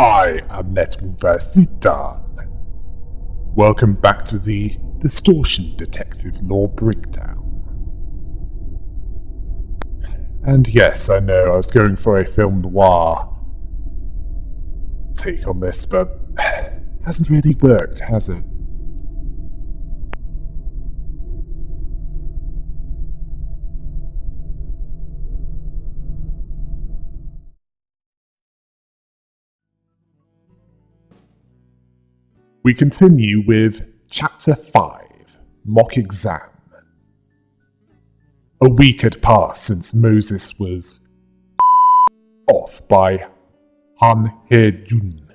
I am NetMoverSitan. Welcome back to the Distortion Detective Lore Breakdown. And yes, I know I was going for a film noir take on this, but hasn't really worked, has it? We continue with Chapter 5, Mock Exam. A week had passed since Moses was off by Han He-jun.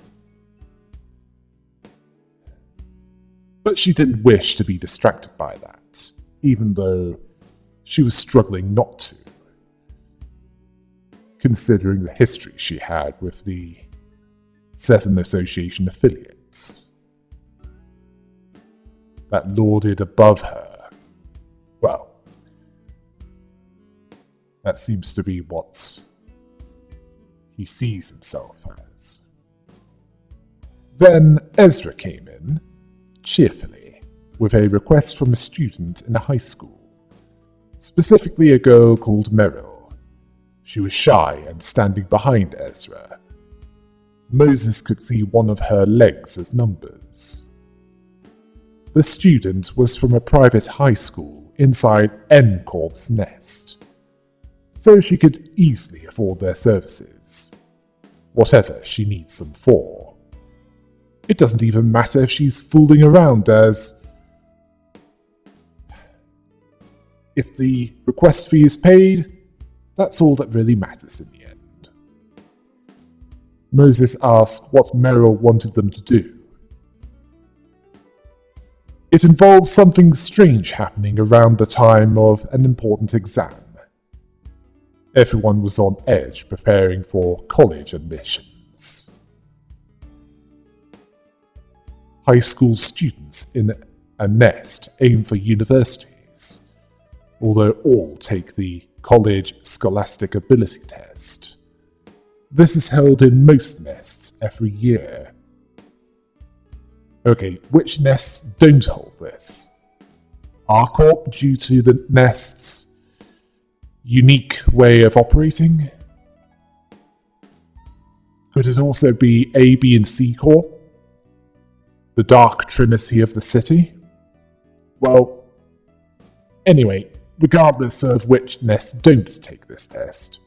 But she didn't wish to be distracted by that, even though she was struggling not to, considering the history she had with the Seven Association affiliates that lorded above her. Well, that seems to be what he sees himself as. Then Ezra came in, cheerfully, with a request from a student in a high school, specifically a girl called Meryl. She was shy and standing behind Ezra. Moses could see one of her legs as numbers. The student was from a private high school inside N Corp's nest, so she could easily afford their services, whatever she needs them for. It doesn't even matter if she's fooling around, as if the request fee is paid, that's all that really matters in the end. Moses asked what Meryl wanted them to do. It involves something strange happening around the time of an important exam. Everyone was on edge preparing for college admissions. High school students in a nest aim for universities, although all take the College Scholastic Ability Test. This is held in most nests every year. Okay, which nests don't hold this? R-Corp, due to the nest's unique way of operating? Could it also be A, B, and C Corp? The dark trinity of the city? Well, anyway, regardless of which nests don't take this test.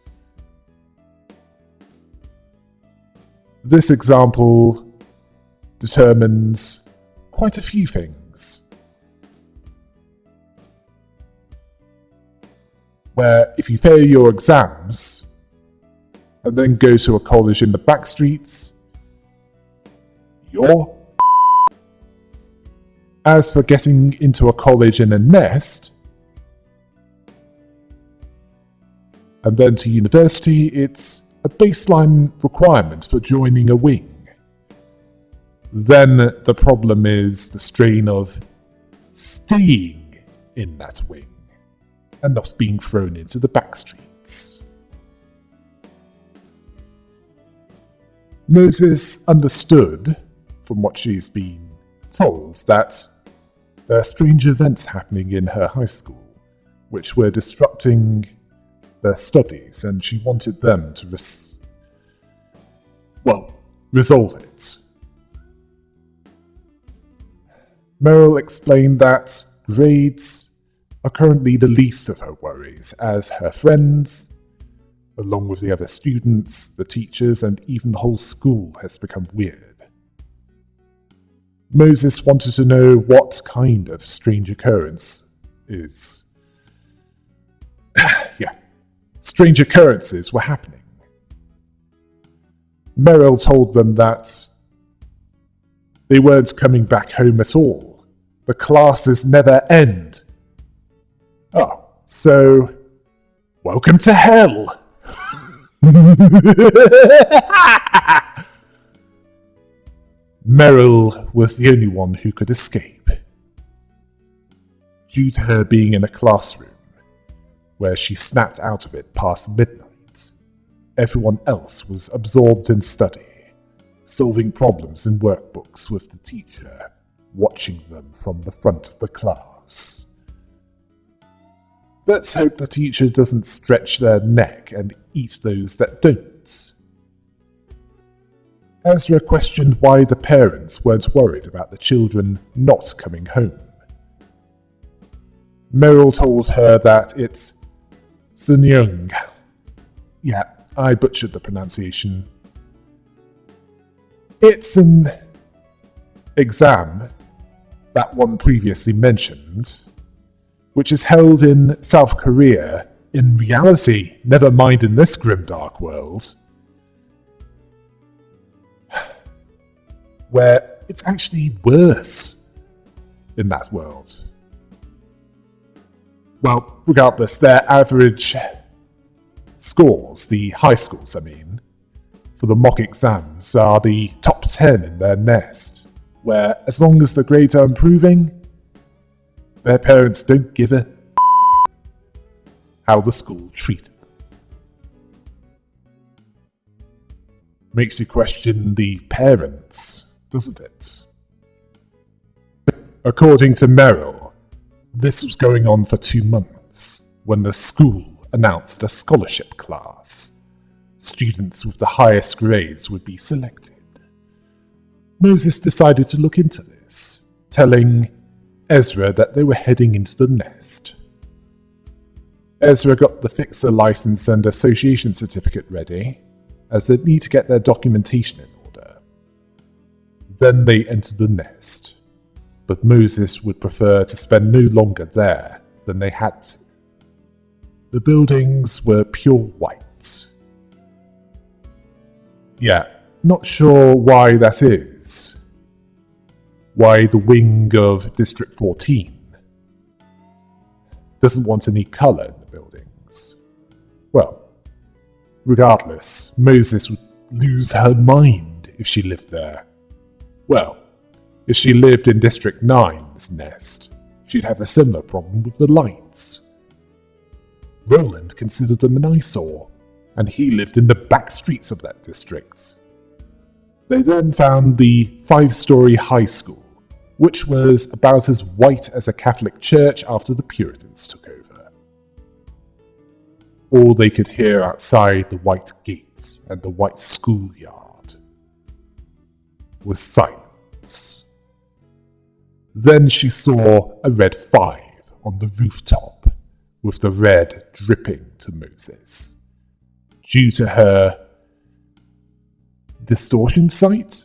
This example determines quite a few things. Where if you fail your exams and then go to a college in the back streets, you're As for getting into a college in a nest, and then to university, it's a baseline requirement for joining a wing. Then the problem is the strain of staying in that wing and not being thrown into the back streets. Moses understood, from what she's been told, that there are strange events happening in her high school which were disrupting their studies, and she wanted them to resolve it. Meryl explained that grades are currently the least of her worries, as her friends, along with the other students, the teachers, and even the whole school has become weird. Moses wanted to know what kind of strange occurrence is. Strange occurrences were happening. Meryl told them that they weren't coming back home at all. The classes never end. Oh, so welcome to hell. Meryl was the only one who could escape, due to her being in a classroom where she snapped out of it past midnight. Everyone else was absorbed in study, solving problems in workbooks with the teacher, watching them from the front of the class. Let's hope the teacher doesn't stretch their neck and eat those that don't. Ezra questioned why the parents weren't worried about the children not coming home. Meryl told her that it's Sunyung. Yeah, I butchered the pronunciation. It's an exam, that one previously mentioned, which is held in South Korea in reality, never mind in this grimdark world, where it's actually worse in that world. Well, regardless, their average scores, the high schools I mean, for the mock exams are the top 10 in their nest, where as long as the grades are improving, their parents don't give a how the school treated them. Makes you question the parents, doesn't it? According to Meryl, this was going on for 2 months when the school announced a scholarship class. Students with the highest grades would be selected. Moses decided to look into this, telling Ezra that they were heading into the nest. Ezra got the fixer license and association certificate ready, as they'd need to get their documentation in order. Then they entered the nest, but Moses would prefer to spend no longer there than they had to. The buildings were pure white. Yeah, not sure why that is. Why the wing of District 14 doesn't want any colour in the buildings. Well, regardless, Moses would lose her mind if she lived there. Well, if she lived in District 9's nest, she'd have a similar problem with the lights. Roland considered them an eyesore, and he lived in the back streets of that district. They then found the 5-story high school, which was about as white as a Catholic church after the Puritans took over. All they could hear outside the white gate and the white schoolyard was silence. Then she saw a red 5 on the rooftop, with the red dripping to Moses, due to her distortion sight,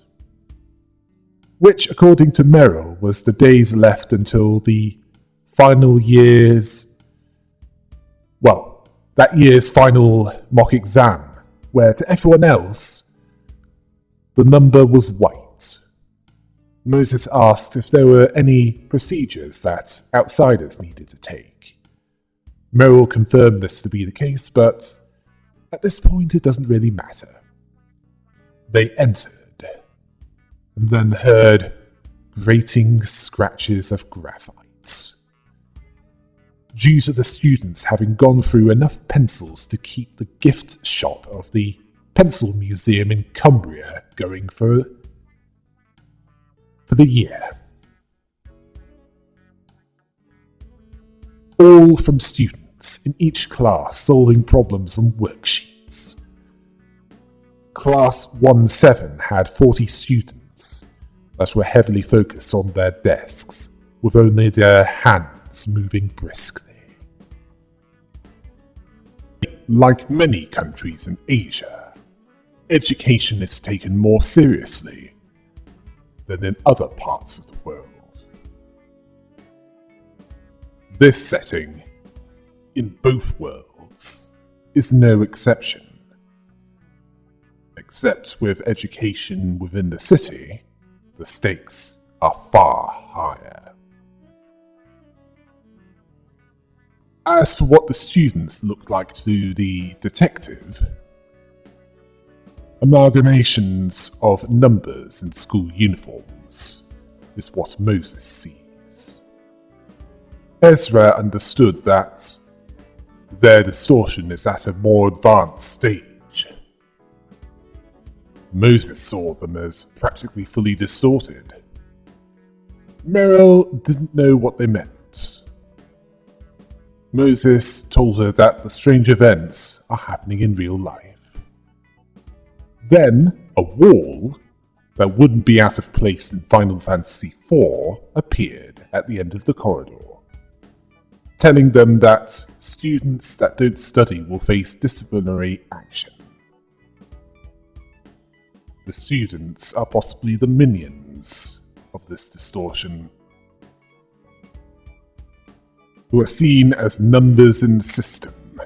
which, according to Meryl, was the days left until the final year's, well, that year's final mock exam, where to everyone else, the number was white. Moses asked if there were any procedures that outsiders needed to take. Meryl confirmed this to be the case, but at this point it doesn't really matter. They entered, and then heard grating scratches of graphite. Due to the students having gone through enough pencils to keep the gift shop of the Pencil Museum in Cumbria going for the year. All from students in each class solving problems on worksheets. Class 1-7 had 40 students that were heavily focused on their desks, with only their hands moving briskly. Like many countries in Asia, education is taken more seriously than in other parts of the world. This setting, in both worlds, is no exception. Except with education within the city, the stakes are far higher. As for what the students looked like to the detective, amalgamations of numbers and school uniforms is what Moses sees. Ezra understood that their distortion is at a more advanced stage. Moses saw them as practically fully distorted. Meryl didn't know what they meant. Moses told her that the strange events are happening in real life. Then, a wall that wouldn't be out of place in Final Fantasy IV appeared at the end of the corridor, telling them that students that don't study will face disciplinary action. The students are possibly the minions of this distortion, who are seen as numbers in the system,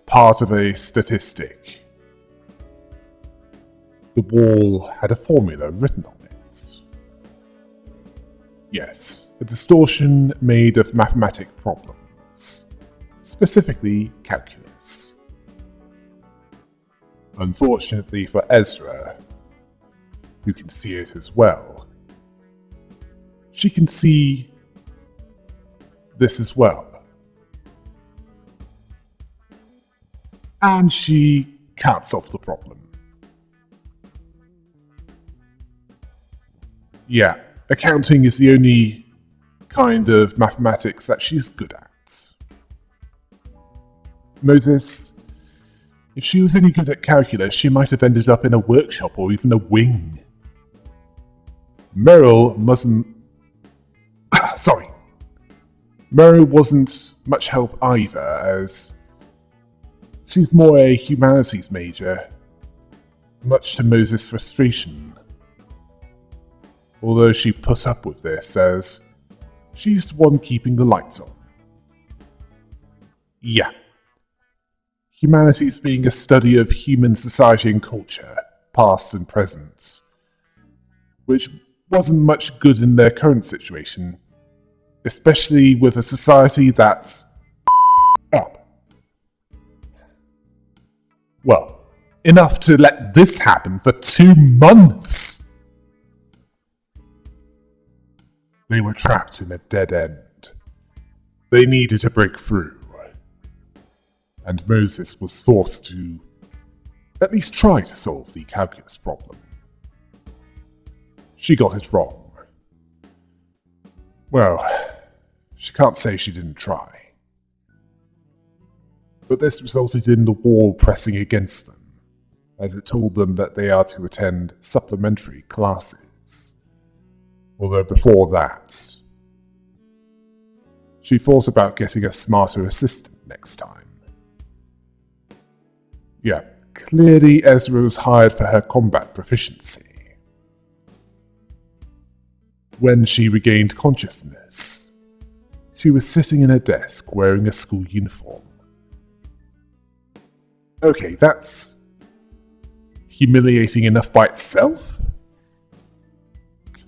part of a statistic. The wall had a formula written on it. Yes, a distortion made of mathematic problems, specifically calculus. Unfortunately for Ezra, who can see it as well, she can see this as well. And she can't solve the problem. Yeah, accounting is the only kind of mathematics that she's good at. Moses, if she was any good at calculus, she might have ended up in a workshop or even a wing. Meryl wasn't much help either, as she's more a humanities major, much to Moses' frustration. Although she put up with this, as she's the one keeping the lights on. Yeah. Humanities being a study of human society and culture, past and present, which wasn't much good in their current situation, especially with a society that's up. Well, enough to let this happen for 2 months! They were trapped in a dead end. They needed to break through. And Moses was forced to at least try to solve the calculus problem. She got it wrong. Well, she can't say she didn't try. But this resulted in the wall pressing against them, as it told them that they are to attend supplementary classes. Although before that, she thought about getting a smarter assistant next time. Yeah, clearly Ezra was hired for her combat proficiency. When she regained consciousness, she was sitting in a desk wearing a school uniform. Okay, that's humiliating enough by itself.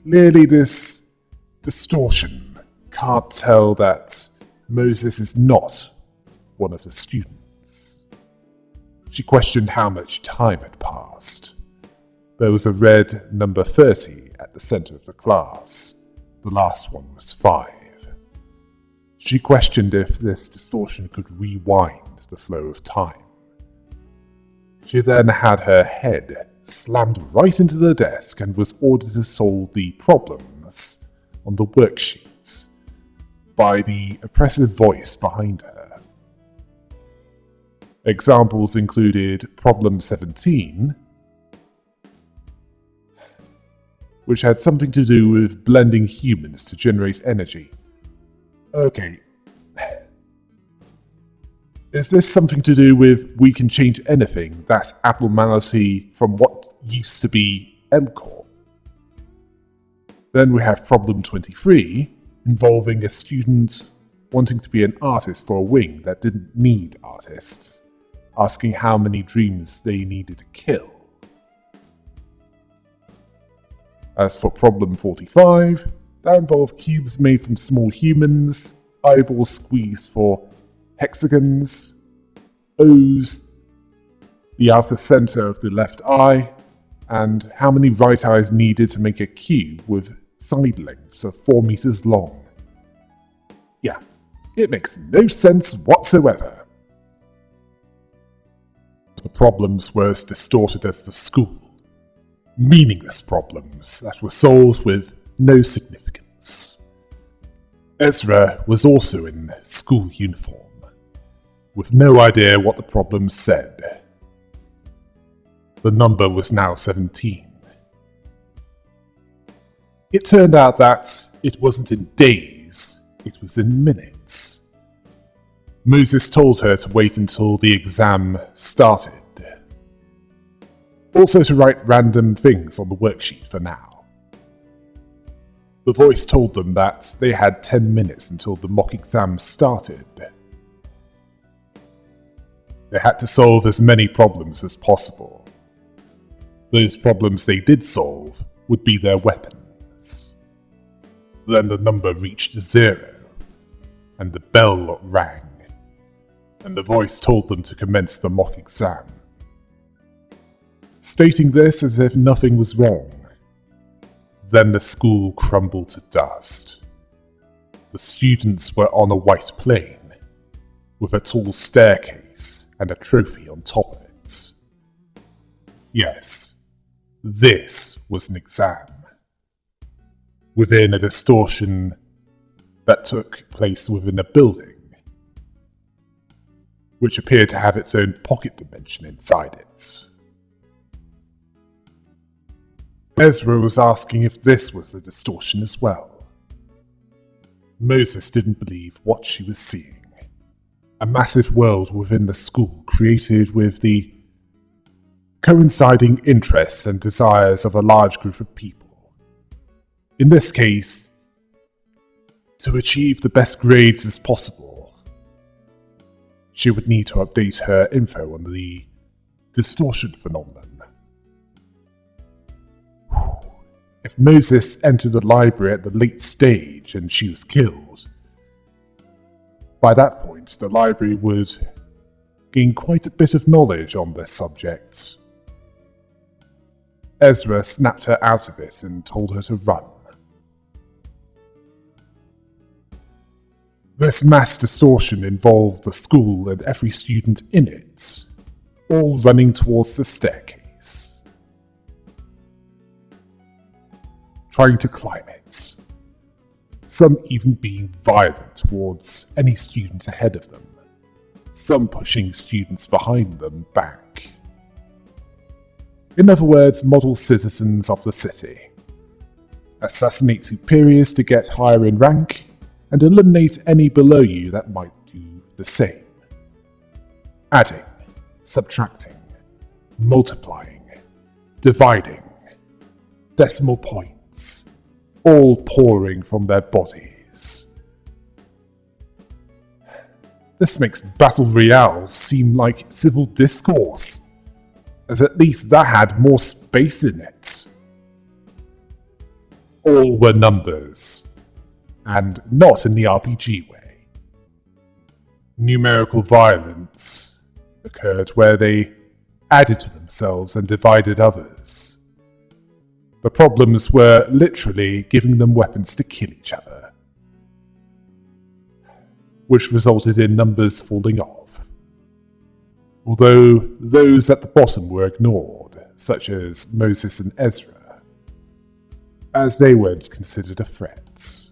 Clearly this distortion can't tell that Moses is not one of the students. She questioned how much time had passed. There was a red number 30 at the center of the class. The last one was 5. She questioned if this distortion could rewind the flow of time. She then had her head slammed right into the desk and was ordered to solve the problems on the worksheet by the oppressive voice behind her. Examples included Problem 17, which had something to do with blending humans to generate energy. Okay. Is this something to do with we can change anything that's abnormality from what used to be Elcor? Then we have Problem 23, involving a student wanting to be an artist for a wing that didn't need artists, asking how many dreams they needed to kill. As for Problem 45, that involved cubes made from small humans, eyeballs squeezed for hexagons, O's, the outer center of the left eye, and how many right eyes needed to make a cube with side lengths of 4 meters long. Yeah, it makes no sense whatsoever. The problems were as distorted as the school, Meaningless problems that were solved with no significance. Ezra was also in school uniform, with no idea what the problem said. The number was now 17. It turned out that it wasn't in days, it was in minutes. Moses told her to wait until the exam started. Also to write random things on the worksheet for now. The voice told them that they had 10 minutes until the mock exam started. They had to solve as many problems as possible. Those problems they did solve would be their weapons. Then the number reached 0, and the bell rang, and the voice told them to commence the mock exam. Stating this as if nothing was wrong. Then the school crumbled to dust. The students were on a white plane, with a tall staircase and a trophy on top of it. Yes, this was an exam. Within a distortion that took place within a building, which appeared to have its own pocket dimension inside it. Ezra was asking if this was a distortion as well. Moses didn't believe what she was seeing. A massive world within the school created with the coinciding interests and desires of a large group of people. In this case, to achieve the best grades as possible, she would need to update her info on the distortion phenomenon. If Moses entered the library at the late stage and she was killed, by that point the library would gain quite a bit of knowledge on this subject. Ezra snapped her out of it and told her to run. This mass distortion involved the school and every student in it, all running towards the staircase, trying to climb it, some even being violent towards any student ahead of them, some pushing students behind them back. In other words, model citizens of the city. Assassinate superiors to get higher in rank, and eliminate any below you that might do the same. Adding, subtracting, multiplying, dividing, decimal points, all pouring from their bodies. This makes Battle Royale seem like civil discourse, as at least that had more space in it. All were numbers, and not in the RPG way. Numerical violence occurred where they added to themselves and divided others. The problems were literally giving them weapons to kill each other, which resulted in numbers falling off. Although those at the bottom were ignored, such as Moses and Ezra, as they weren't considered a threat.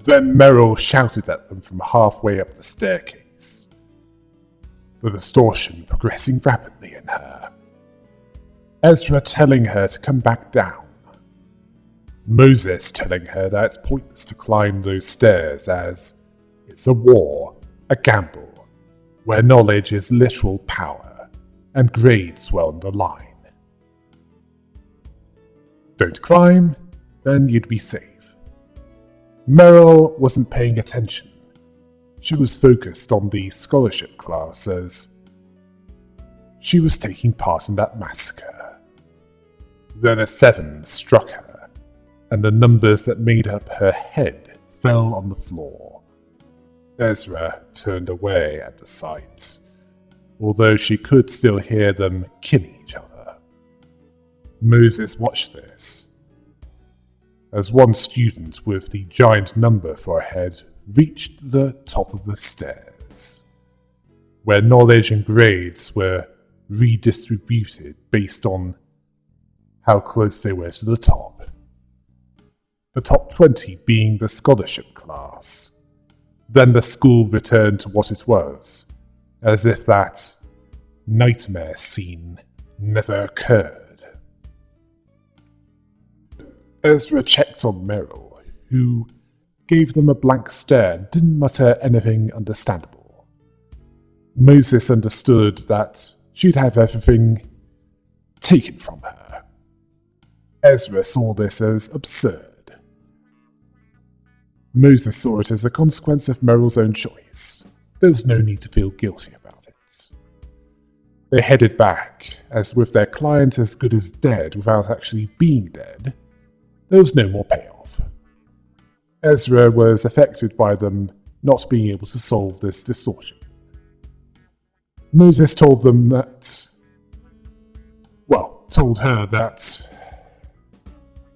Then Meryl shouted at them from halfway up the staircase, the distortion progressing rapidly in her. Ezra telling her to come back down. Moses telling her that it's pointless to climb those stairs as it's a war, a gamble, where knowledge is literal power, and grades were on the line. Don't climb, then you'd be safe. Meryl wasn't paying attention. She was focused on the scholarship class as she was taking part in that massacre. Then a 7 struck her, and the numbers that made up her head fell on the floor. Ezra turned away at the sight, although she could still hear them killing each other. Moses watched this, as one student with the giant number for a head reached the top of the stairs, where knowledge and grades were redistributed based on how close they were to the top. The top 20 being the scholarship class. Then the school returned to what it was, as if that nightmare scene never occurred. Ezra checked on Meryl, who gave them a blank stare and didn't mutter anything understandable. Moses understood that she'd have everything taken from her. Ezra saw this as absurd. Moses saw it as a consequence of Meryl's own choice. There was no need to feel guilty about it. They headed back, as with their client as good as dead without actually being dead, there was no more payoff. Ezra was affected by them not being able to solve this distortion. Moses told her that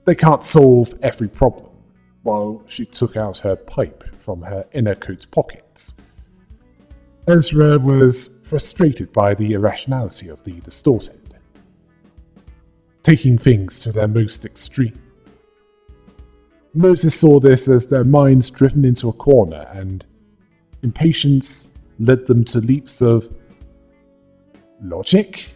they can't solve every problem, while she took out her pipe from her inner coat pocket. Ezra was frustrated by the irrationality of the distorted, taking things to their most extreme. Moses saw this as their minds driven into a corner, and impatience led them to leaps of logic?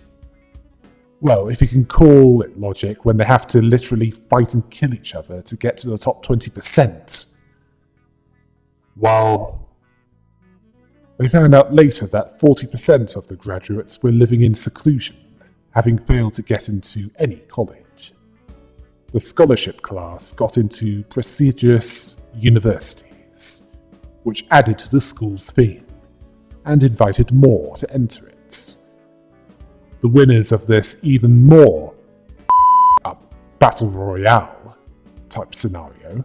Well, if you can call it logic when they have to literally fight and kill each other to get to the top 20%. While they found out later that 40% of the graduates were living in seclusion, having failed to get into any college. The scholarship class got into prestigious universities, which added to the school's fame, and invited more to enter it. The winners of this even more battle royale type scenario,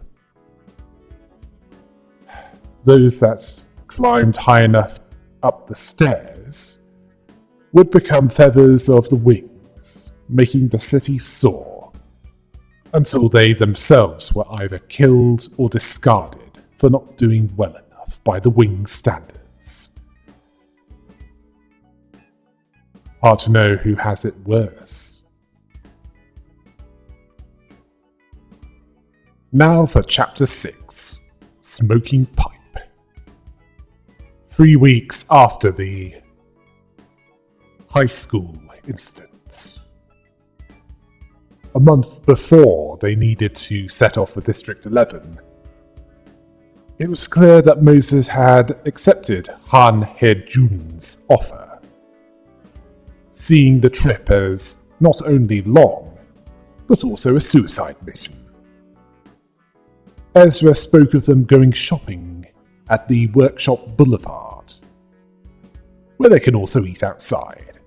those that climbed high enough up the stairs, would become feathers of the wings, making the city soar, until they themselves were either killed or discarded for not doing well enough by the wing standards. Hard to know who has it worse. Now for Chapter 6, Smoking Pipe. 3 weeks after the high school incident. A month before they needed to set off for District 11, it was clear that Moses had accepted Han He-jun's offer, seeing the trip as not only long, but also a suicide mission. Ezra spoke of them going shopping at the Workshop Boulevard, where they can also eat outside.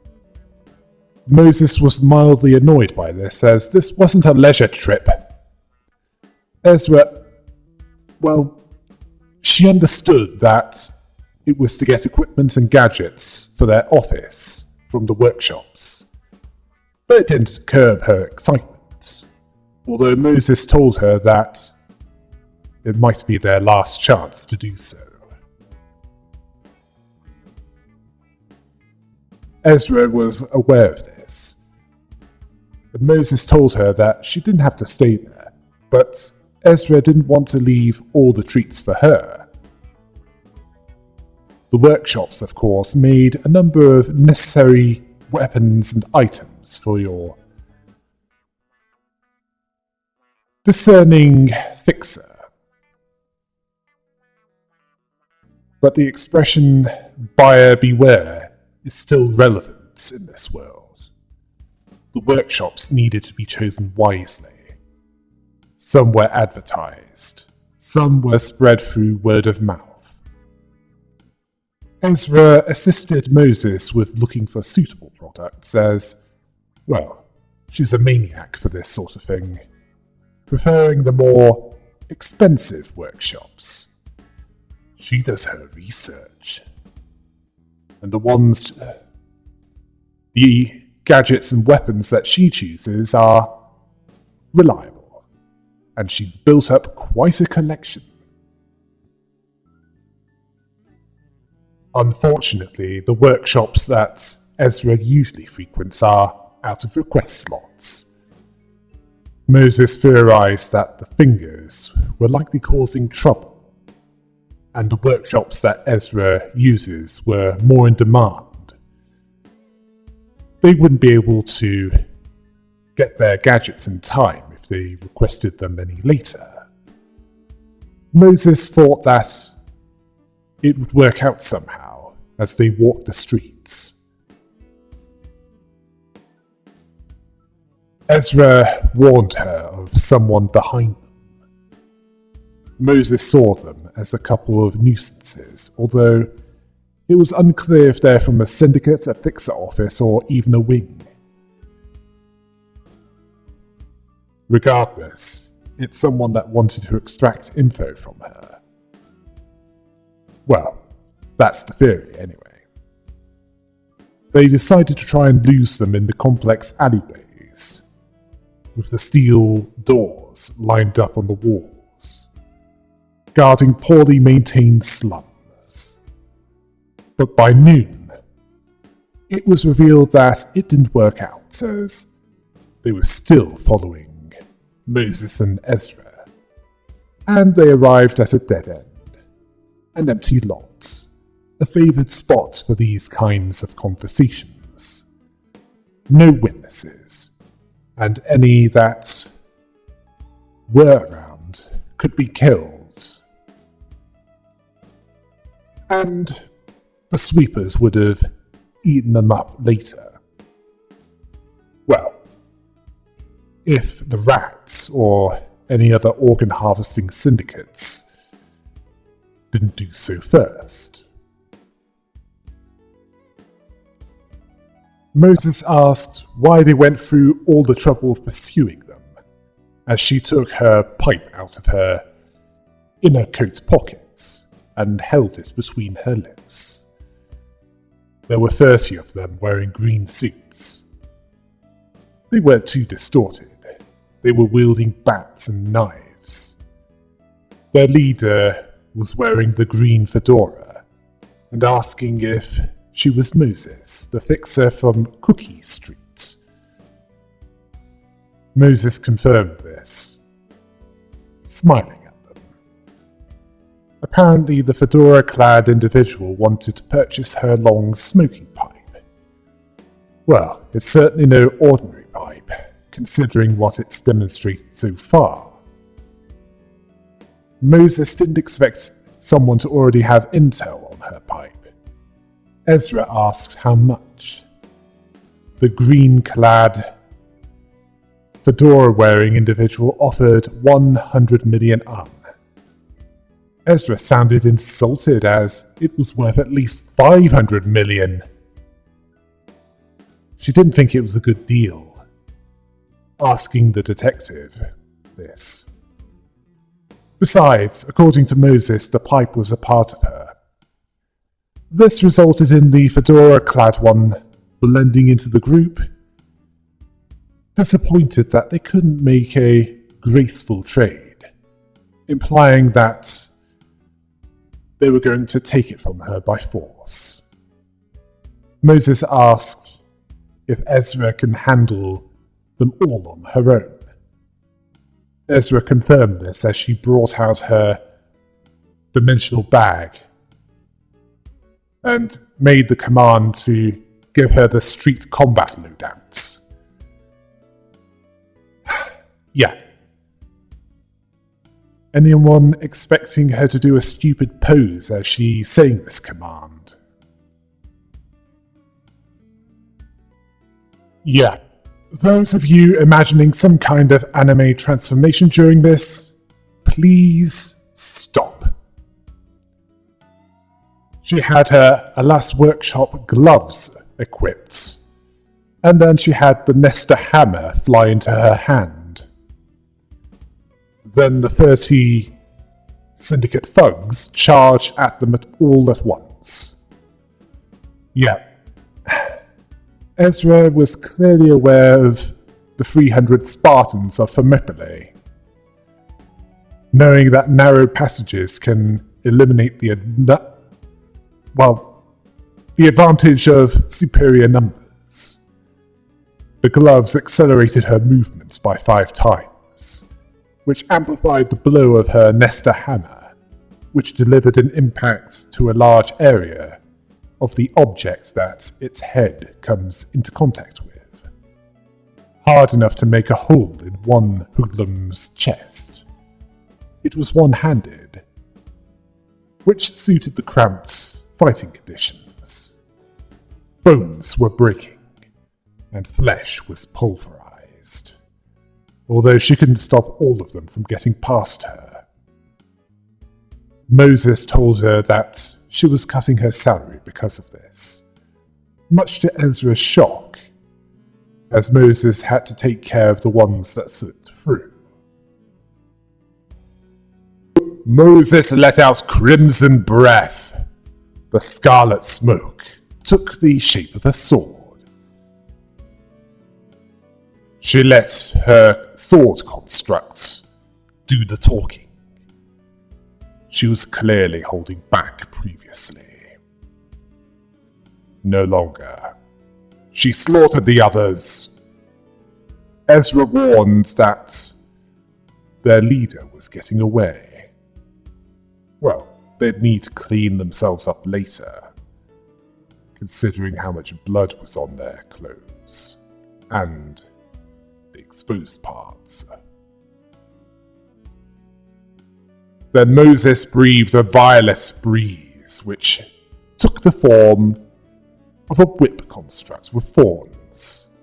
Moses was mildly annoyed by this, as this wasn't a leisure trip. Ezra, well, she understood that it was to get equipment and gadgets for their office from the workshops, but it didn't curb her excitement, although Moses told her that it might be their last chance to do so. Ezra was aware of this, and Moses told her that she didn't have to stay there, but Ezra didn't want to leave all the treats for her. The workshops, of course, made a number of necessary weapons and items for your discerning fixer. But the expression buyer beware is still relevant in this world. The workshops needed to be chosen wisely. Some were advertised, some were spread through word of mouth. Ezra assisted Moses with looking for suitable products as, well, she's a maniac for this sort of thing, preferring the more expensive workshops. She does her research. And the gadgets and weapons that she chooses are reliable. And she's built up quite a collection. Unfortunately, the workshops that Ezra usually frequents are out of request slots. Moses theorized that the fingers were likely causing trouble, and the workshops that Ezra uses were more in demand. They wouldn't be able to get their gadgets in time if they requested them any later. Moses thought that it would work out somehow as they walked the streets. Ezra warned her of someone behind them. Moses saw them as a couple of nuisances, although it was unclear if they're from a syndicate, a fixer office, or even a wing. Regardless, it's someone that wanted to extract info from her. Well, that's the theory anyway. They decided to try and lose them in the complex alleyways, with the steel doors lined up on the walls, guarding poorly maintained slums. But by noon, it was revealed that it didn't work out, as they were still following Moses and Ezra, and they arrived at a dead end, an empty lot, a favoured spot for these kinds of conversations. No witnesses, and any that were around could be killed. And the sweepers would have eaten them up later. Well, if the rats or any other organ harvesting syndicates didn't do so first. Moses asked why they went through all the trouble of pursuing them, as she took her pipe out of her inner coat pockets and held it between her lips. There were 30 of them wearing green suits. They weren't too distorted. They were wielding bats and knives. Their leader was wearing the green fedora and asking if she was Moses, the fixer from Cookie Street. Moses confirmed this, smiling at them. Apparently, the fedora-clad individual wanted to purchase her long smoking pipe. Well, it's certainly no ordinary pipe, considering what it's demonstrated so far. Moses didn't expect someone to already have intel on her pipe. Ezra asked how much. The green-clad, fedora-wearing individual offered 100 million Ezra sounded insulted, as it was worth at least 500 million. She didn't think it was a good deal, asking the detective this. Besides, according to Moses, the pipe was a part of her. This resulted in the fedora-clad one blending into the group, disappointed that they couldn't make a graceful trade, implying that they were going to take it from her by force. Moses asked if Ezra can handle them all on her own. Ezra confirmed this as she brought out her dimensional bag and made the command to give her the street combat loadouts. Yeah. Anyone expecting her to do a stupid pose as she's saying this command? Yeah. Those of you imagining some kind of anime transformation during this, please stop. She had her Alas Workshop gloves equipped, and then she had the Nesta hammer fly into her hand. Then the 30 syndicate thugs charge at them all at once. Yeah. Ezra was clearly aware of the 300 Spartans of Thermopylae, knowing that narrow passages can eliminate the the advantage of superior numbers. The gloves accelerated her movement by 5 times, which amplified the blow of her Nesta hammer, which delivered an impact to a large area of the object that its head comes into contact with, hard enough to make a hole in one hoodlum's chest. It was one-handed, which suited the cramped fighting conditions. Bones were breaking, and flesh was pulverized, although she couldn't stop all of them from getting past her. Moses told her that she was cutting her salary because of this, much to Ezra's shock, as Moses had to take care of the ones that slipped through. Moses let out crimson breath. The scarlet smoke took the shape of a sword. She let her sword constructs do the talking. She was clearly holding back previously. No longer. She slaughtered the others. Ezra warned that their leader was getting away. Well, they'd need to clean themselves up later, considering how much blood was on their clothes, and the exposed parts. Then Moses breathed a violet breeze, which took the form of a whip construct with thorns.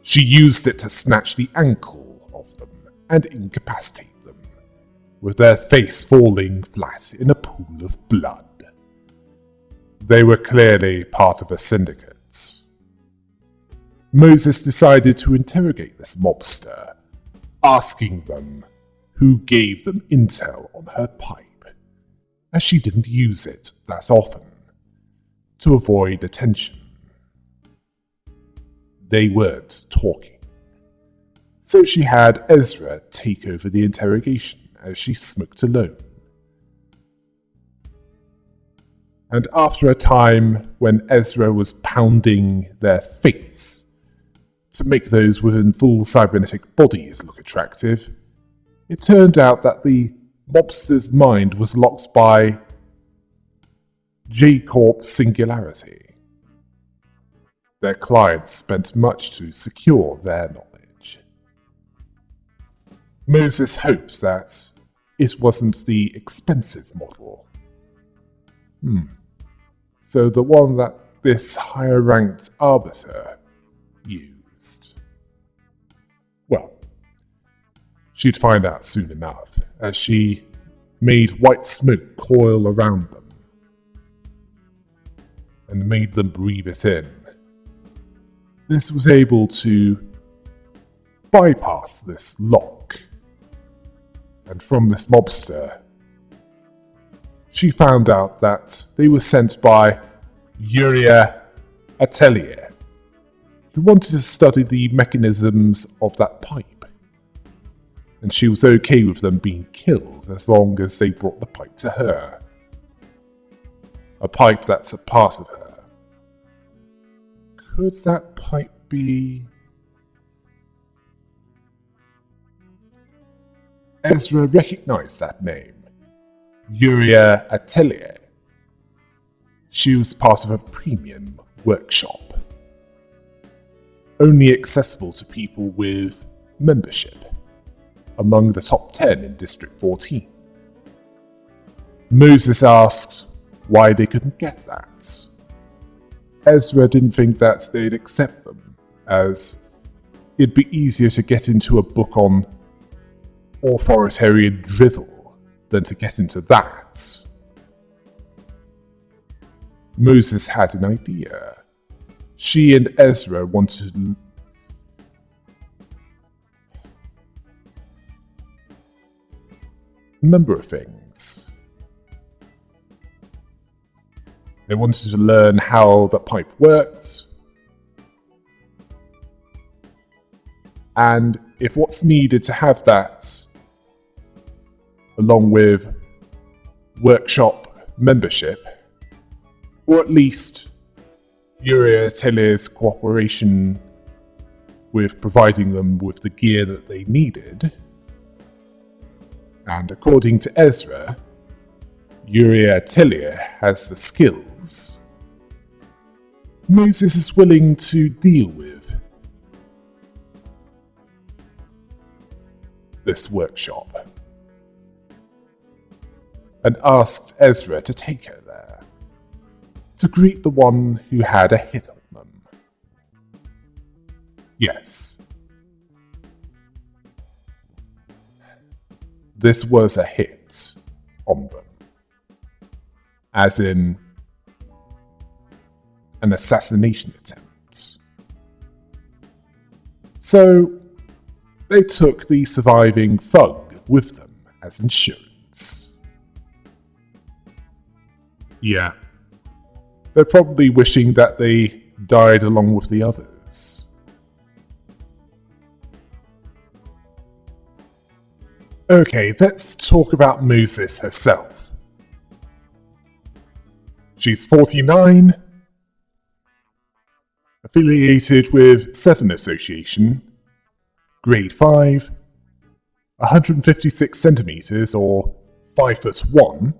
She used it to snatch the ankle of them and incapacitate them, with their face falling flat in a pool of blood. They were clearly part of a syndicate. Moses decided to interrogate this mobster, asking them who gave them intel on her pipe, as she didn't use it that often, to avoid attention. They weren't talking, so she had Ezra take over the interrogation as she smoked alone. And after a time when Ezra was pounding their face to make those within full cybernetic bodies look attractive, it turned out that the mobster's mind was locked by J-Corp singularity. Their clients spent much to secure their knowledge. Moses hopes that it wasn't the expensive model. So the one that this higher-ranked arbiter used. Well, she'd find out soon enough, as she made white smoke coil around them and made them breathe it in. This was able to bypass this lock, and from this mobster, she found out that they were sent by YuRia Atelier, who wanted to study the mechanisms of that pipe, and she was okay with them being killed as long as they brought the pipe to her. A pipe that's a part of her. Could that pipe be... Ezra recognized that name. YuRia Atelier. She was part of a premium workshop, only accessible to people with membership, among the top 10 in District 14. Moses asked why they couldn't get that. Ezra didn't think that they'd accept them, as it'd be easier to get into a book on authoritarian drivel than to get into that. Moses had an idea. She and Ezra wanted a number of things. They wanted to learn how the pipe worked, and if what's needed to have that, along with workshop membership, or at least YuRia Atelier's cooperation with providing them with the gear that they needed. And according to Ezra, YuRia Atelier has the skills Moses is willing to deal with this workshop, and asked Ezra to take her there to greet the one who had a hit on them. Yes, this was a hit on them, as in an assassination attempt. So they took the surviving thug with them as insurance. Yeah, they're probably wishing that they died along with the others. Okay, let's talk about Moses herself. She's 49, affiliated with 7 Association, grade 5, 156 centimeters or 5'1".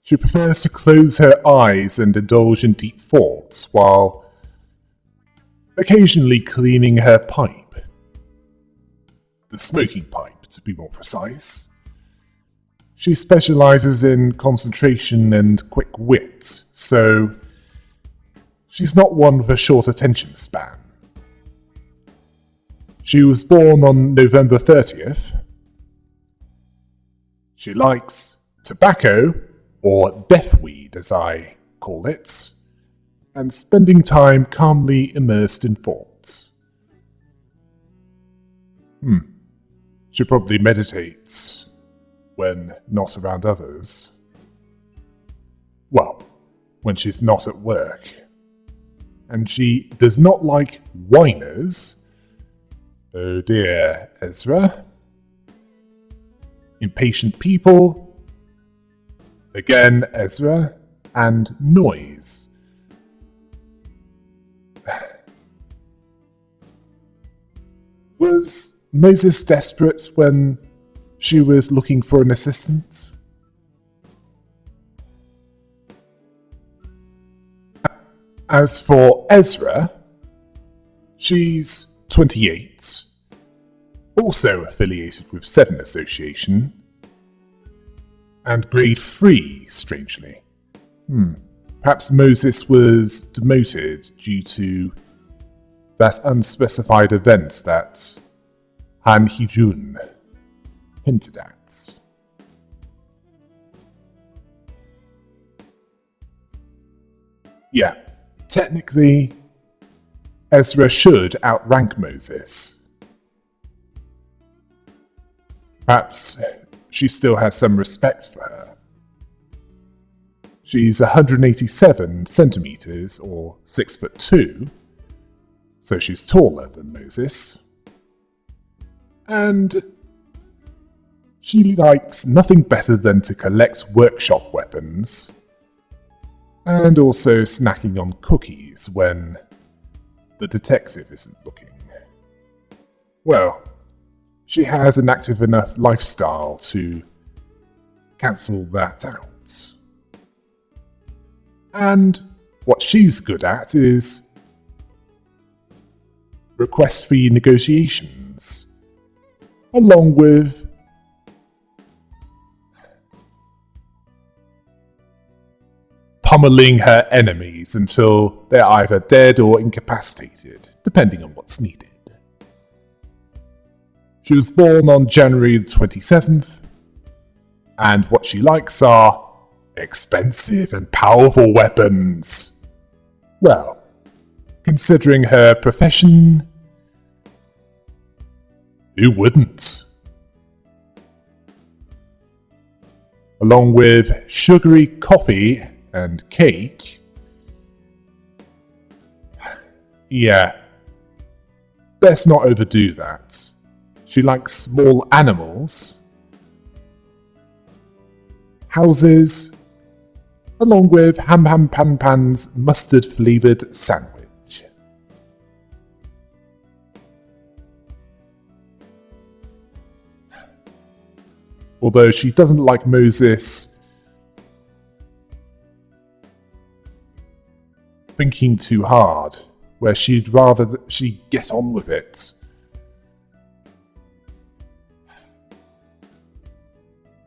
She prefers to close her eyes and indulge in deep thoughts while occasionally cleaning her pipe. The smoking pipe, to be more precise. She specializes in concentration and quick wit, so she's not one with a short attention span. She was born on November 30th. She likes tobacco, or deathweed as I call it, and spending time calmly immersed in thoughts. She probably meditates when not around others. Well, when she's not at work. And she does not like whiners. Oh dear, Ezra. Impatient people. Again, Ezra. And noise. Was Moses desperate when she was looking for an assistant? As for Ezra, she's 28, also affiliated with 7 Association, and grade 3, strangely. Perhaps Moses was demoted due to that unspecified event that Han Hee-jun hinted at. Yeah, technically, Ezra should outrank Moses. Perhaps she still has some respect for her. She's 187 centimeters, or 6'2", so she's taller than Moses. And she likes nothing better than to collect workshop weapons, and also snacking on cookies when the detective isn't looking. Well, she has an active enough lifestyle to cancel that out. And what she's good at is request fee negotiations, along with pummeling her enemies until they're either dead or incapacitated, depending on what's needed. She was born on January 27th, and what she likes are expensive and powerful weapons. Well, considering her profession, who wouldn't? Along with sugary coffee and cake. Yeah, best not overdo that. She likes small animals, houses, along with Ham Ham Pan Pan's mustard-flavoured sandwich. Although she doesn't like Moses thinking too hard, where she'd rather that she get on with it.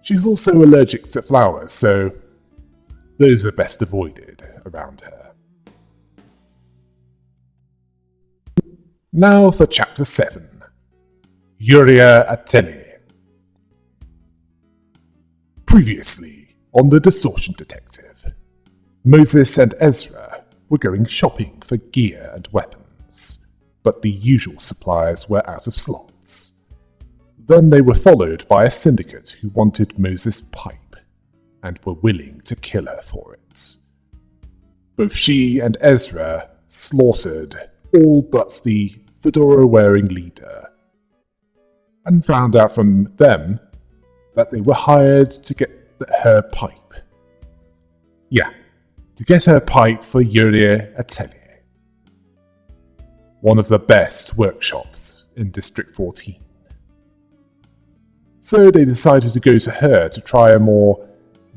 She's also allergic to flowers, so those are best avoided around her. Now for Chapter 7. YuRia Atelier. Previously, on the Distortion Detective, Moses and Ezra were going shopping for gear and weapons, but the usual suppliers were out of slots. Then they were followed by a syndicate who wanted Moses' pipe, and were willing to kill her for it. Both she and Ezra slaughtered all but the fedora-wearing leader, and found out from them that they were hired to get her pipe. Yeah, to get her pipe for YuRia Atelier, one of the best workshops in District 14. So they decided to go to her to try a more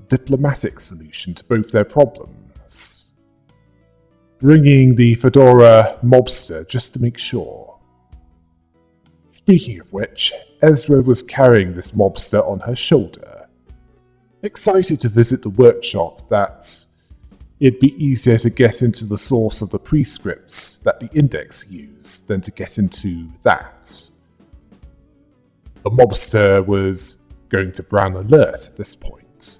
diplomatic solution to both their problems, bringing the fedora mobster just to make sure. Speaking of which, Ezra was carrying this mobster on her shoulder, excited to visit the workshop that it'd be easier to get into the source of the prescripts that the Index used than to get into that. The mobster was going to brown alert at this point,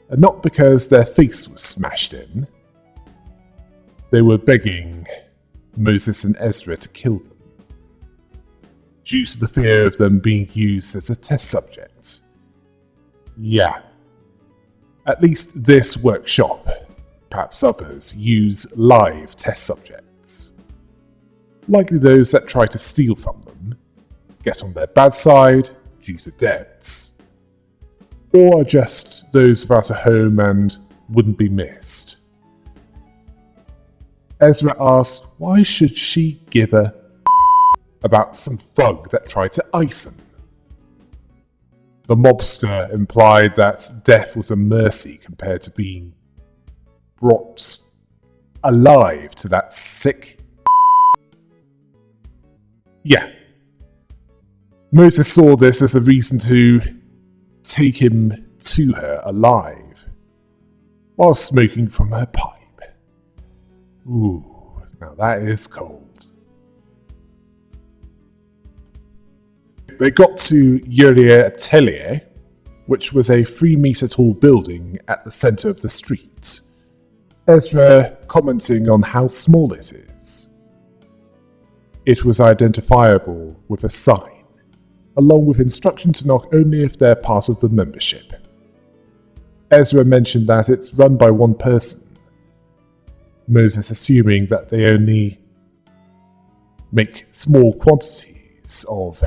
and not because their face was smashed in. They were begging Moses and Ezra to kill them, due to the fear of them being used as a test subject. Yeah, at least this workshop, perhaps others, use live test subjects. Likely those that try to steal from them, get on their bad side due to debts, or are just those without a home and wouldn't be missed. Ezra asked why should she give a about some thug that tried to ice him. The mobster implied that death was a mercy compared to being brought alive to that sick. Yeah. Moses saw this as a reason to take him to her alive, while smoking from her pipe. Ooh, now that is cold. They got to YuRia Atelier, which was a 3-meter tall building at the center of the street. Ezra commenting on how small it is. It was identifiable with a sign, along with instruction to knock only if they're part of the membership. Ezra mentioned that it's run by one person, Moses assuming that they only make small quantities of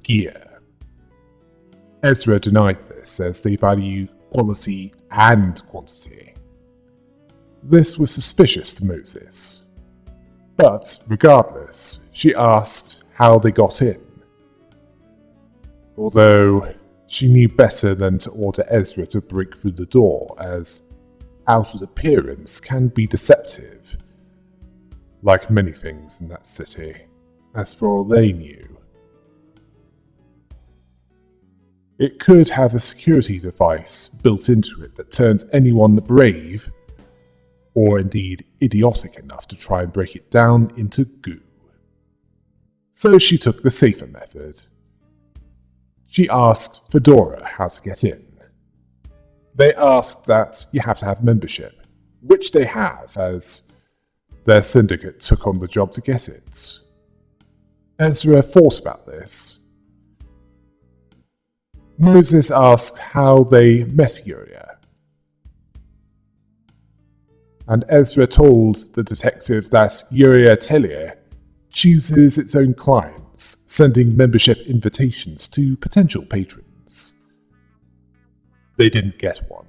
gear. Ezra denied this as they value quality and quantity. This was suspicious to Moses, but regardless, she asked how they got in. Although she knew better than to order Ezra to break through the door, as outward appearance can be deceptive, like many things in that city, as for all they knew. It could have a security device built into it that turns anyone brave, or indeed idiotic enough to try and break it down, into goo. So she took the safer method. She asked Fedora how to get in. They asked that you have to have membership, which they have, as their syndicate took on the job to get it. Ezra thought about this. Moses asked how they met YuRia, and Ezra told the detective that YuRia Atelier chooses its own clients, sending membership invitations to potential patrons. They didn't get one.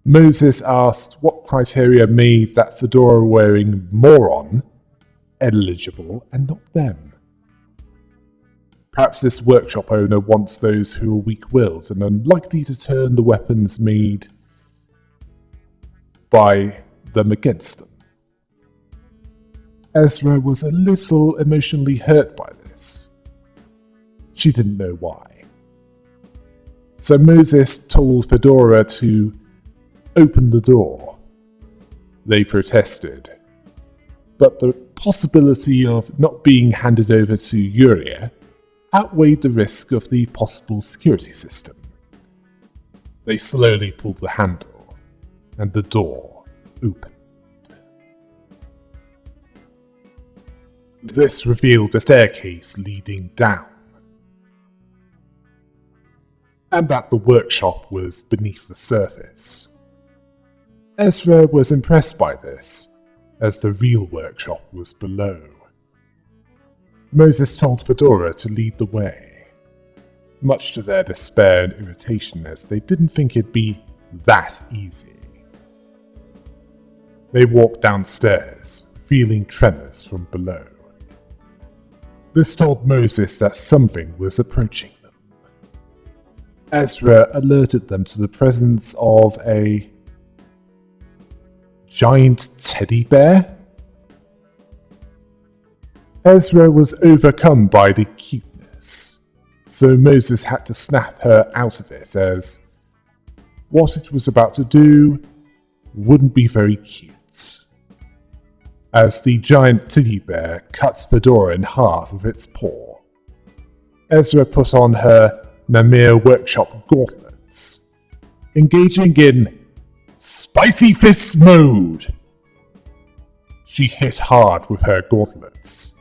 Moses asked what criteria made that fedora-wearing moron eligible and not them. Perhaps this workshop owner wants those who are weak-willed and unlikely to turn the weapons made by them against them. Ezra was a little emotionally hurt by this. She didn't know why. So Moses told Fedora to open the door. They protested, but the possibility of not being handed over to YuRia outweighed the risk of the possible security system. They slowly pulled the handle, and the door opened. This revealed a staircase leading down, and that the workshop was beneath the surface. Ezra was impressed by this, as the real workshop was below. Moses told Fedora to lead the way, much to their despair and irritation, as they didn't think it'd be that easy. They walked downstairs, feeling tremors from below. This told Moses that something was approaching them. Ezra alerted them to the presence of a giant teddy bear? Ezra was overcome by the cuteness, so Moses had to snap her out of it, as what it was about to do wouldn't be very cute. As the giant teddy bear cut Fedora in half with its paw, Ezra put on her Namir Workshop gauntlets, engaging in Spicy Fists mode. She hit hard with her gauntlets.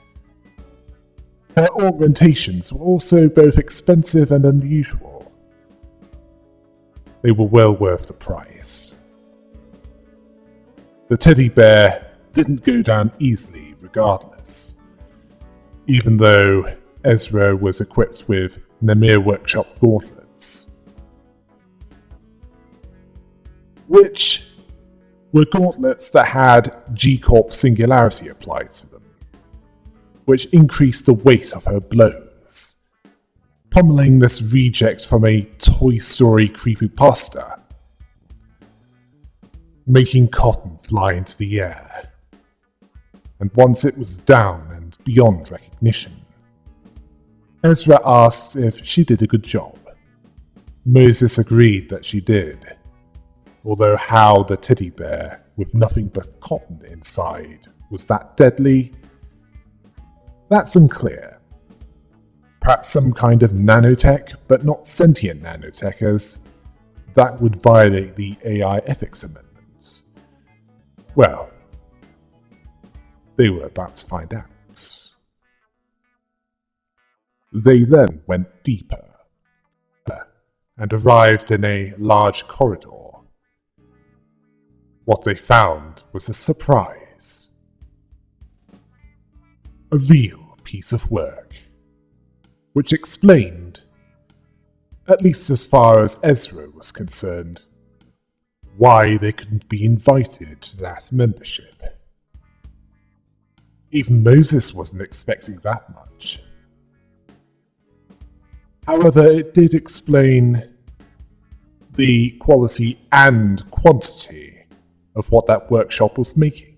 Her augmentations were also both expensive and unusual. They were well worth the price. The teddy bear didn't go down easily regardless, even though Ezra was equipped with Namir Workshop gauntlets, which were gauntlets that had G-Corp Singularity applied to them, which increased the weight of her blows, pummeling this reject from a Toy Story creepypasta, making cotton fly into the air. And once it was down and beyond recognition, Ezra asked if she did a good job. Moses agreed that she did, although how the teddy bear with nothing but cotton inside was that deadly, that's unclear. Perhaps some kind of nanotech, but not sentient nanotech, as that would violate the AI ethics amendments. Well, they were about to find out. They then went deeper and arrived in a large corridor. What they found was a surprise. A real piece of work, which explained, at least as far as Ezra was concerned, why they couldn't be invited to that membership. Even Moses wasn't expecting that much. However, it did explain the quality and quantity of what that workshop was making.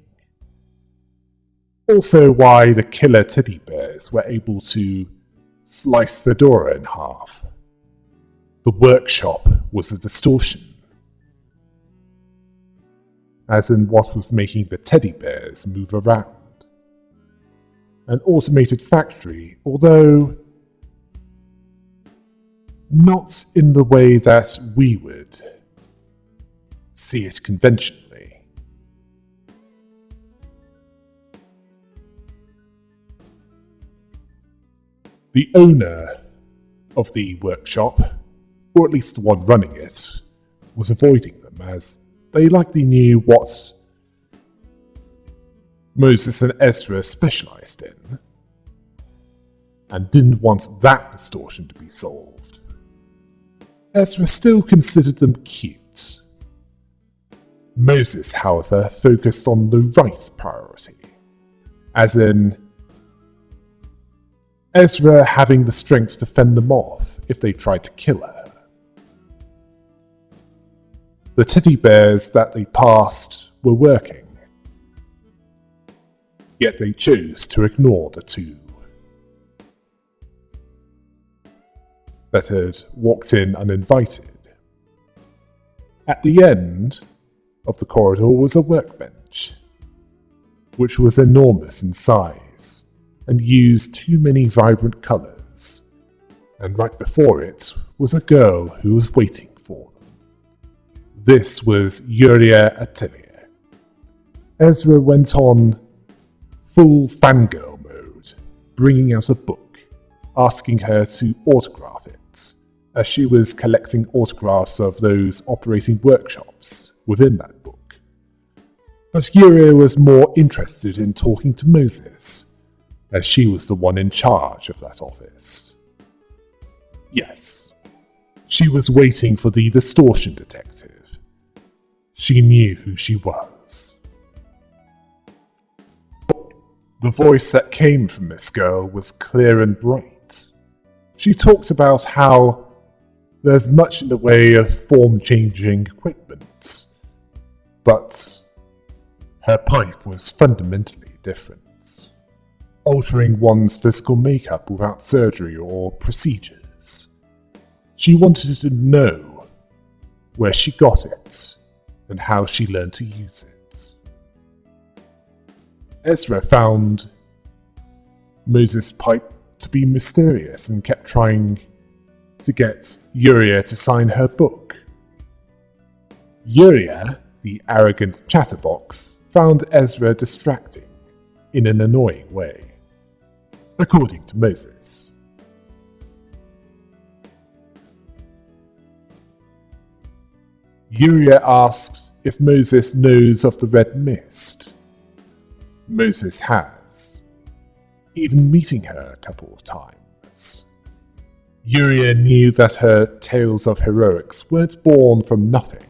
Also why the killer teddy bears were able to slice Fedora in half. The workshop was a distortion, as in what was making the teddy bears move around. An automated factory, although not in the way that we would see it conventionally. The owner of the workshop, or at least the one running it, was avoiding them, as they likely knew what Moses and Ezra specialized in, and didn't want that distortion to be solved. Ezra still considered them cute, Moses, however, focused on the right priority, as in Ezra having the strength to fend them off if they tried to kill her. The teddy bears that they passed were working, yet they chose to ignore the two that had walked in uninvited. At the end of the corridor was a workbench, which was enormous in size and used too many vibrant colours, and right before it was a girl who was waiting for them. This was YuRia Atelier. Ezra went on full fangirl mode, bringing out a book, asking her to autograph it, as she was collecting autographs of those operating workshops within that book. But YuRia was more interested in talking to Moses, as she was the one in charge of that office. Yes, she was waiting for the Distortion detective. She knew who she was. The voice that came from this girl was clear and bright. She talked about how there's much in the way of form-changing equipment, but her pipe was fundamentally different, altering one's physical makeup without surgery or procedures. She wanted to know where she got it and how she learned to use it. Ezra found Moses' pipe to be mysterious and kept trying to get YuRia to sign her book. YuRia, the arrogant chatterbox, found Ezra distracting in an annoying way, according to Moses. YuRia asked if Moses knows of the red mist. Moses has, even meeting her a couple of times. YuRia knew that her tales of heroics weren't born from nothing,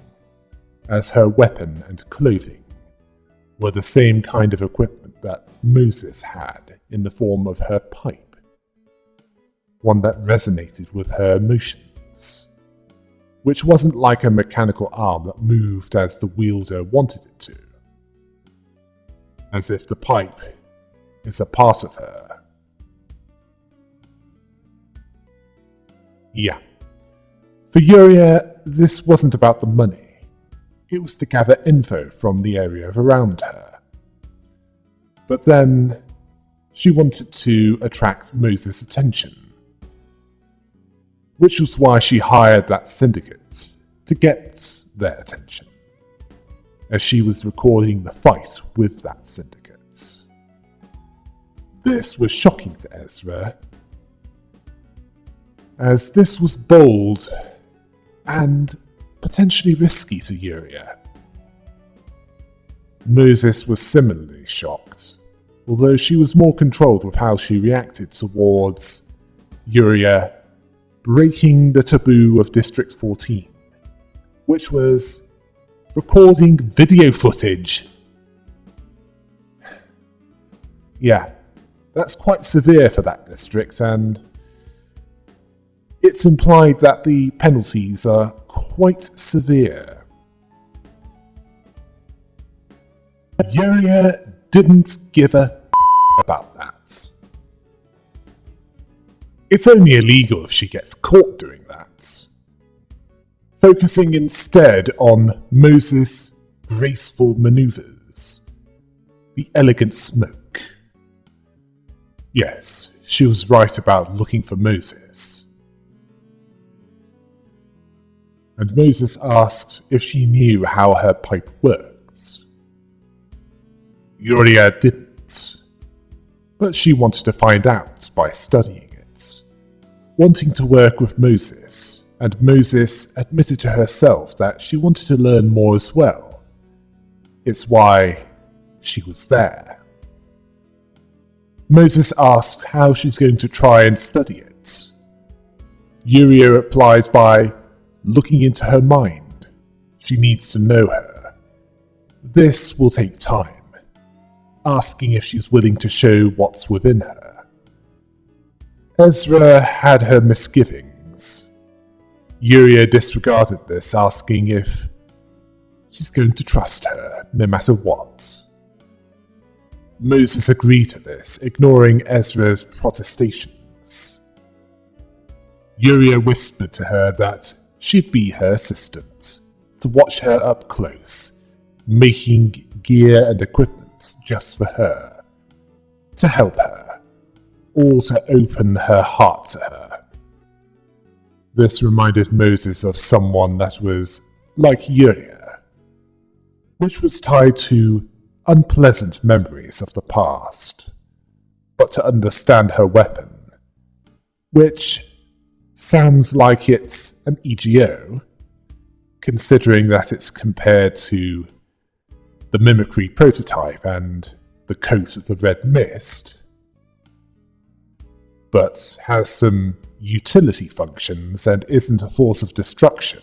as her weapon and clothing were the same kind of equipment that Moses had in the form of her pipe, one that resonated with her emotions, which wasn't like a mechanical arm that moved as the wielder wanted it to, as if the pipe is a part of her. Yeah. For YuRia, this wasn't about the money. It was to gather info from the area around her. But then, she wanted to attract Moses' attention, which was why she hired that syndicate to get their attention, as she was recording the fight with that syndicate. This was shocking to Ezra, as this was bold and potentially risky to YuRia. Moses was similarly shocked, although she was more controlled with how she reacted towards YuRia breaking the taboo of District 14, which was recording video footage. Yeah, that's quite severe for that district, and it's implied that the penalties are quite severe. YuRia didn't give a about that. It's only illegal if she gets caught doing that. Focusing instead on Moses' graceful maneuvers, the elegant smoke. Yes, she was right about looking for Moses. And Moses asked if she knew how her pipe worked. YuRia didn't, but she wanted to find out by studying it, wanting to work with Moses, and Moses admitted to herself that she wanted to learn more as well. It's why she was there. Moses asked how she's going to try and study it. YuRia replied by looking into her mind. She needs to know her, this will take time, asking if she's willing to show what's within her. Ezra had her misgivings. YuRia disregarded this, asking if she's going to trust her, no matter what. Moses agreed to this, ignoring Ezra's protestations. YuRia whispered to her that she'd be her assistant, to watch her up close, making gear and equipment just for her, to help her, or to open her heart to her. This reminded Moses of someone that was like YuRia, which was tied to unpleasant memories of the past, but to understand her weapon, which sounds like it's an EGO, considering that it's compared to the mimicry prototype and the coat of the red mist, but has some utility functions and isn't a force of destruction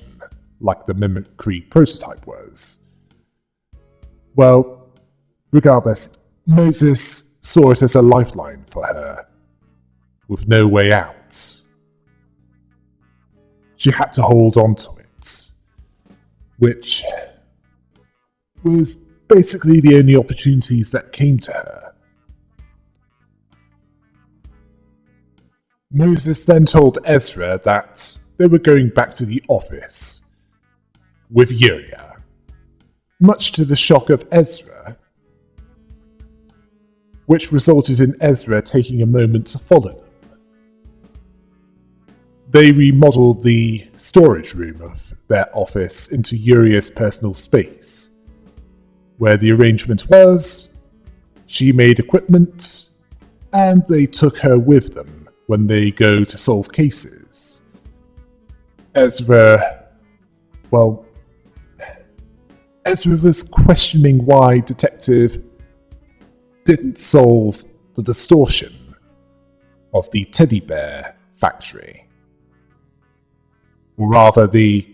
like the mimicry prototype was. Well, regardless, Moses saw it as a lifeline for her, with no way out. She had to hold on to it, which was basically the only opportunities that came to her. Moses then told Ezra that they were going back to the office with YuRia, much to the shock of Ezra, which resulted in Ezra taking a moment to follow them. They remodeled the storage room of their office into YuRia's personal space, where the arrangement was she made equipment and they took her with them when they go to solve cases. Ezra was questioning why Detective didn't solve the distortion of the teddy bear factory. Or rather, the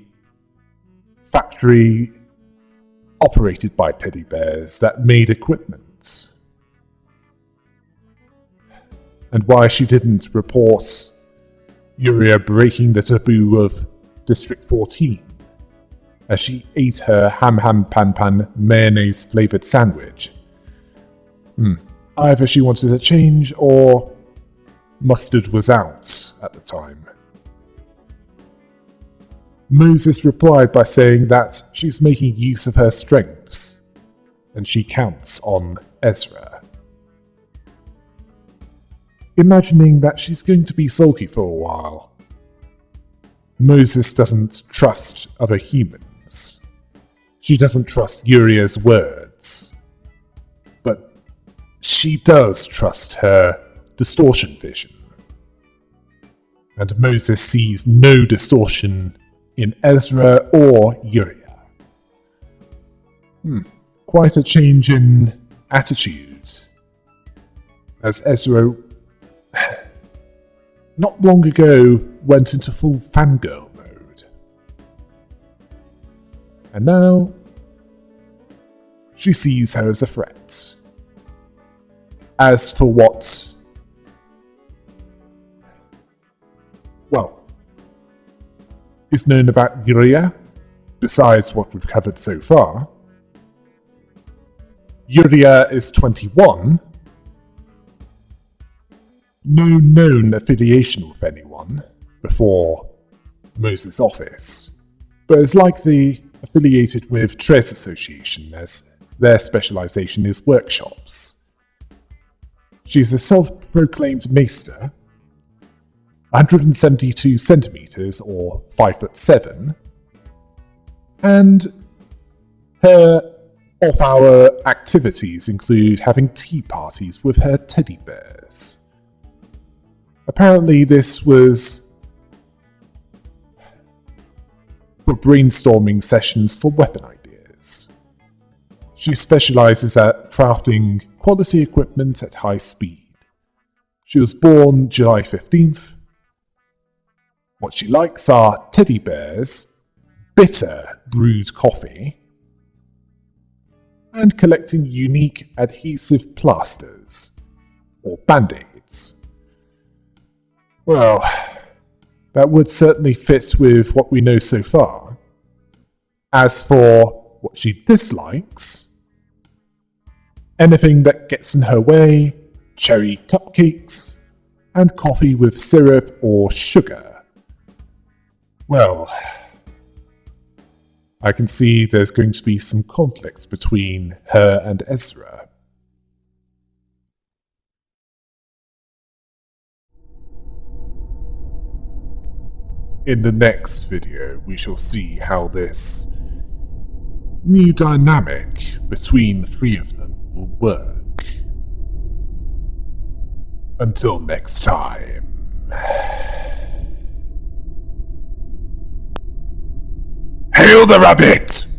factory operated by teddy bears that made equipment. And why she didn't report YuRia breaking the taboo of District 14 as she ate her ham pan pan mayonnaise flavoured sandwich. Either she wanted a change or mustard was out at the time. Moses replied by saying that she's making use of her strengths, and she counts on Ezra. Imagining that she's going to be sulky for a while. Moses doesn't trust other humans. She doesn't trust YuRia's words. But she does trust her distortion vision. And Moses sees no distortion in Ezra or YuRia. Quite a change in attitude, as Ezra not long ago went into full fangirl mode. And now she sees her as a threat. As for what is known about YuRia, besides what we've covered so far, YuRia is 21, no known affiliation with anyone before Moses' office, but is likely affiliated with Tres Association as their specialization is workshops. She's a self-proclaimed maester, 172 centimeters or 5'7", and her off-hour activities include having tea parties with her teddy bears. Apparently this was for brainstorming sessions for weapon ideas. She specializes at crafting quality equipment at high speed. She was born July 15th. What she likes are teddy bears, bitter brewed coffee, and collecting unique adhesive plasters, or band-aids. Well, that would certainly fit with what we know so far. As for what she dislikes, anything that gets in her way, cherry cupcakes, and coffee with syrup or sugar. Well, I can see there's going to be some conflict between her and Ezra. In the next video, we shall see how this new dynamic between the three of them will work. Until next time. Hail the rabbit!